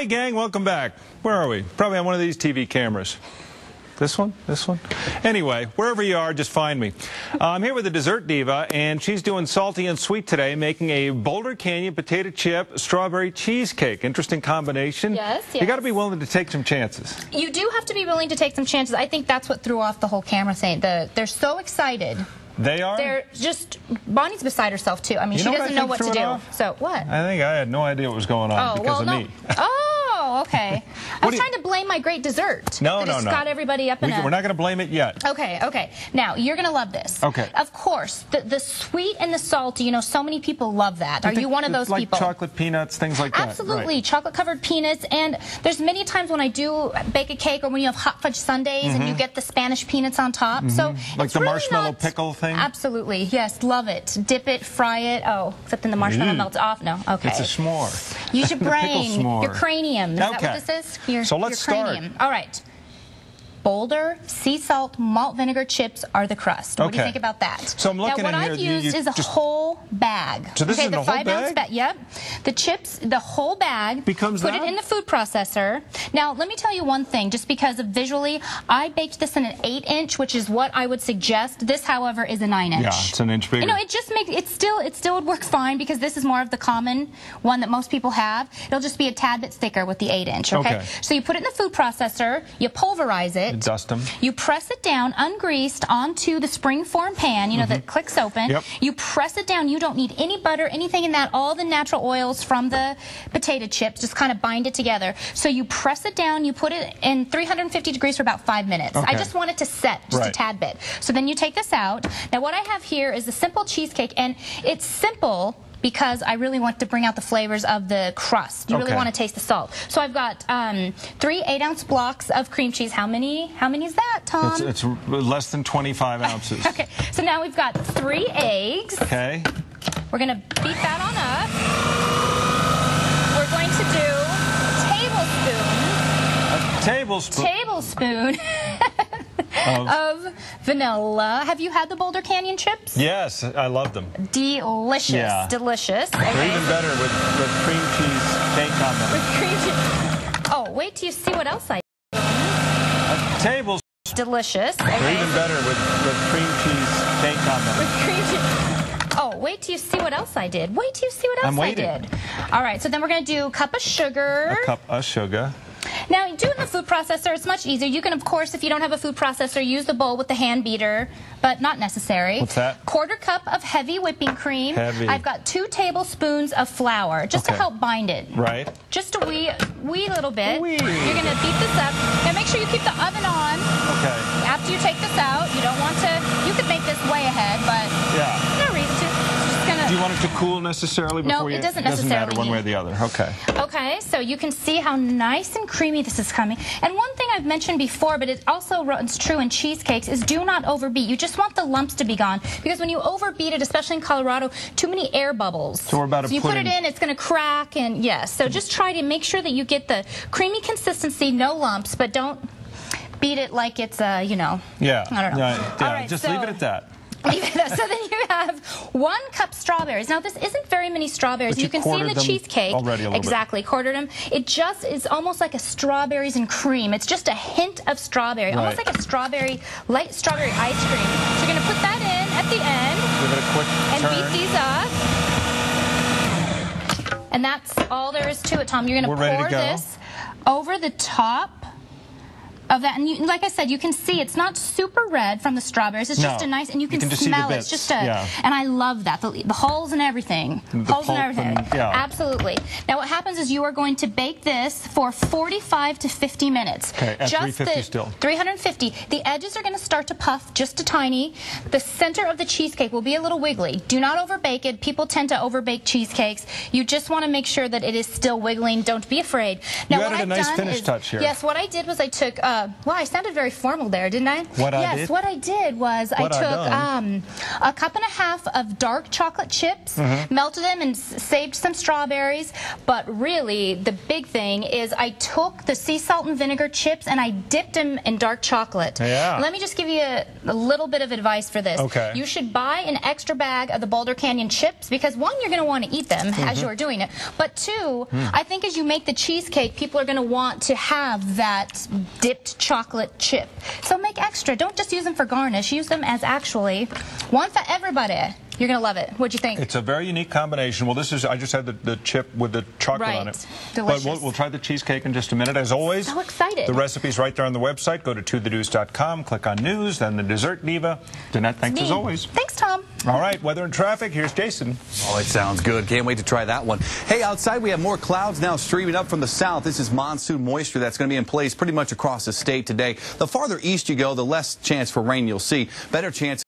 Hey gang, welcome back. Where are we? Probably on one of these TV cameras. This one? This one? Anyway, wherever you are, just find me. I'm here with the dessert diva, and she's doing salty and sweet today, making a Boulder Canyon potato chip strawberry cheesecake. Interesting combination. Yes, yes. You got to be willing to take some chances. You do have to be willing to take some chances. I think that's what threw off the whole camera thing. They're so excited. They are? They're just, Bonnie's beside herself too. I mean, she doesn't know what to do. So, what? I think I had no idea what was going on because of me. Oh, okay. I was trying to blame my great dessert. No. Got everybody up in We're not going to blame it yet. Okay. Now, you're going to love this. Okay. Of course, the sweet and the salty, you know, so many people love that. Are you one of those people? Like chocolate peanuts, things like that. Absolutely. Right. Chocolate-covered peanuts. And there's many times when I do bake a cake or when you have hot fudge sundaes and you get the Spanish peanuts on top. So like the marshmallow pickle thing? Absolutely. Yes, love it. Dip it, fry it. Oh, except then the marshmallow melts off. No, okay. It's a s'more. Use your brain, your cranium. Is that what this is? So let's start. All right. Boulder sea salt malt vinegar chips are the crust. What do you think about that? So I'm looking now, what I've used is a whole bag. So this is the whole bag? Yep. The chips, the whole bag. Becomes Put it in the food processor. Now, let me tell you one thing, just because of visually, I baked this in an 8-inch, which is what I would suggest. This, however, is a 9-inch. Yeah, it's an inch bigger. You know, it just makes it still would work fine because this is more of the common one that most people have. It'll just be a tad bit thicker with the 8-inch. Okay. So you put it in the food processor. You pulverize it. Dust them. You press it down ungreased onto the springform pan, you know, that clicks open. Yep. You press it down. You don't need any butter, anything in that. All the natural oils from the potato chips just kind of bind it together. So you press it down. You put it in 350 degrees for about 5 minutes. I just want it to set just a tad bit. So then you take this out. Now what I have here is a simple cheesecake, and it's simple because I really want to bring out the flavors of the crust. You really want to taste the salt. So I've got 3 8-ounce blocks of cream cheese. How many is that, Tom? It's less than 25 ounces. Okay, so now we've got 3 eggs. Okay. We're going to beat that on up. We're going to do a tablespoon of vanilla. Have you had the Boulder Canyon chips? Yes, I love them. Delicious. Yeah. Delicious. They're even better with cream cheese cake on them. With cream cheese. Oh, wait till you see what else I Tables. Delicious. They're even better with cream cheese cake on them. With cream cheese. Oh, wait till you see what else I did. Wait till you see what else I did. All right, so then we're going to do a cup of sugar. A cup of sugar. Now, do it in the food processor. It's much easier. You can, of course, if you don't have a food processor, use the bowl with the hand beater, but not necessary. What's that? 1/4 cup of heavy whipping cream. Heavy. I've got 2 tablespoons of flour, just to help bind it. Right. Just a wee little bit. Wee. You're going to beat this up. Now, make sure you keep the oven on. Okay. After you take this out, you don't want to, you could make this way ahead, but no reason to. Do you want it to cool necessarily before No, it doesn't necessarily. Doesn't matter one way or the other. Okay. Okay, so you can see how nice and creamy this is coming. And one thing I've mentioned before, but it also runs true in cheesecakes, is do not overbeat. You just want the lumps to be gone. Because when you overbeat it, especially in Colorado, too many air bubbles. So we're about to you put it in, it's going to crack, and yes. So just try to make sure that you get the creamy consistency, no lumps, but don't beat it like it's, you know. Yeah. I don't know. Yeah. All right, just leave it at that. So then you have 1 cup strawberries. Now this isn't very many strawberries. But you can see in the cheesecake. Already a little bit. Quartered them. It just is almost like a strawberries and cream. It's just a hint of strawberry, almost like a light strawberry ice cream. So you're going to put that in at the end. Give it a quick turn. And beat these up. And that's all there is to it, Tom. You're going to pour this over the top of that, and like I said, you can see it's not super red from the strawberries. It's just a nice, and you can smell it. It's just and I love that the holes and everything. Absolutely. Now what happens is you are going to bake this for 45 to 50 minutes. Okay, at 350 still. 350. The edges are going to start to puff just a tiny. The center of the cheesecake will be a little wiggly. Do not overbake it. People tend to overbake cheesecakes. You just want to make sure that it is still wiggling. Don't be afraid. Now, you added a nice finish touch here. Yes, what I did was I took well, I sounded very formal there, didn't I? What I did? Yes, what I did was I took a cup and a half of dark chocolate chips, melted them and saved some strawberries, but really the big thing is I took the sea salt and vinegar chips and I dipped them in dark chocolate. Yeah. Let me just give you a little bit of advice for this. Okay. You should buy an extra bag of the Boulder Canyon chips because, one, you're going to want to eat them as you're doing it, but two, I think as you make the cheesecake, people are going to want to have that dipped chocolate chip. So make extra. Don't just use them for garnish. Use them as actually one for everybody. You're going to love it. What'd you think? It's a very unique combination. Well, this is, I just had the chip with the chocolate on it. Delicious. But we'll try the cheesecake in just a minute. As always, So excited. The recipe's right there on the website. Go to todedeuce.com, click on news, then the dessert diva. Danette, thanks as always. Thanks, Tom. All right, weather and traffic. Here's Jason. Oh, it sounds good. Can't wait to try that one. Hey, outside we have more clouds now streaming up from the south. This is monsoon moisture that's going to be in place pretty much across the state today. The farther east you go, the less chance for rain you'll see. Better chance